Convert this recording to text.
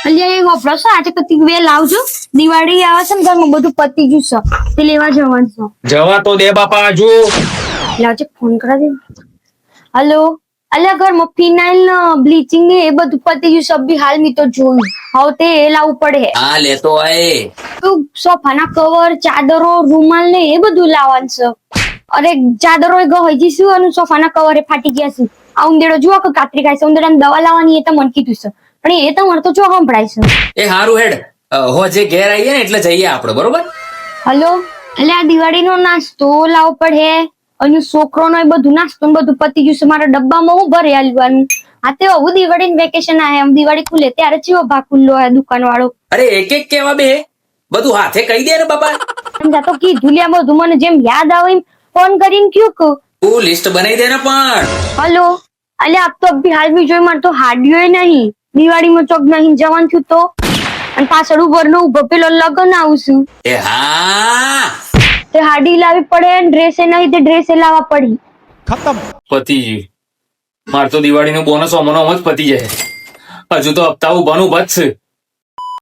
અલ્યા એ વપરો છો આજે કતિક વેલ આવજો દિવાળી આવે છે ને ઘરમાં બધું પતી ગયું છે તે લેવા જવાનું છે. જવા તો દે બાપા હજુ. લાવજે ફોન કરા દે. હલો અલ્યા ઘરમાં ફિનાઇલ ને બ્લીચિંગ ને એ બધું પતી ગયું છે બી હાલ મી તો જોયું હવે તે એ લાવવું પડે. હા લેતો આય. તું સોફાના કવર ચાદરો રૂમાલ ને એ બધું લાવવાનું છે. અરે ચાદરો એ ગઈ જઈશું અને સોફાના કવર એ ફાટી ગયા છે. આ ઉંદેડો જુઓ કે કાતરી ખાય છે ઉંદેડાને દવા લાવવાની એ તો મને કીધું છે પણ એ તો મને તો જો સંભળાય છે. એ હારું હેડ હોજે ઘેર આવીએ ને એટલે જઈએ આપણે બરોબર. હલો એટલે આ દિવાળીનો નાસ્તો લાવવો પડે અને છોકરોનો એ બધું નાસ્તો ને બધું પતી ગયું છે મારા ડબ્બામાં હું ભરી આલવાનું. આ તે હવે દિવાળી વેકેશન આવે એમ દિવાળી ખુલે ત્યારે ચિયો ભાગ ખુલ્લો હોય દુકાન વાળો. અરે એક એક કેવા બે બધું હાથે કહી દે ને બાપા. સમજા તો કીધું લ્યા બધું મને જેમ યાદ આવે એમ ફોન કરીને કયું કહું. તું લિસ્ટ બનાવી દે ને પણ. હલો અલ્યા આપ તો અભી હાલ બી જોઈ મારે તો હાડ્યો નહીં દિવાળીમાં ચોક નહીં જવાનું થયું તો અને પાછળ ઉભરનો ઉભો પેલો લગન આવશું એ હા તે હાડી લાવવી પડે ડ્રેસે નહીં તે ડ્રેસે લાવવા પડી. પતી ગયું. માર તો દિવાળીનું બોનસ ઓમનો જ પતી જાય. હજુ તો હપ્તા ઉભાનું બચશે.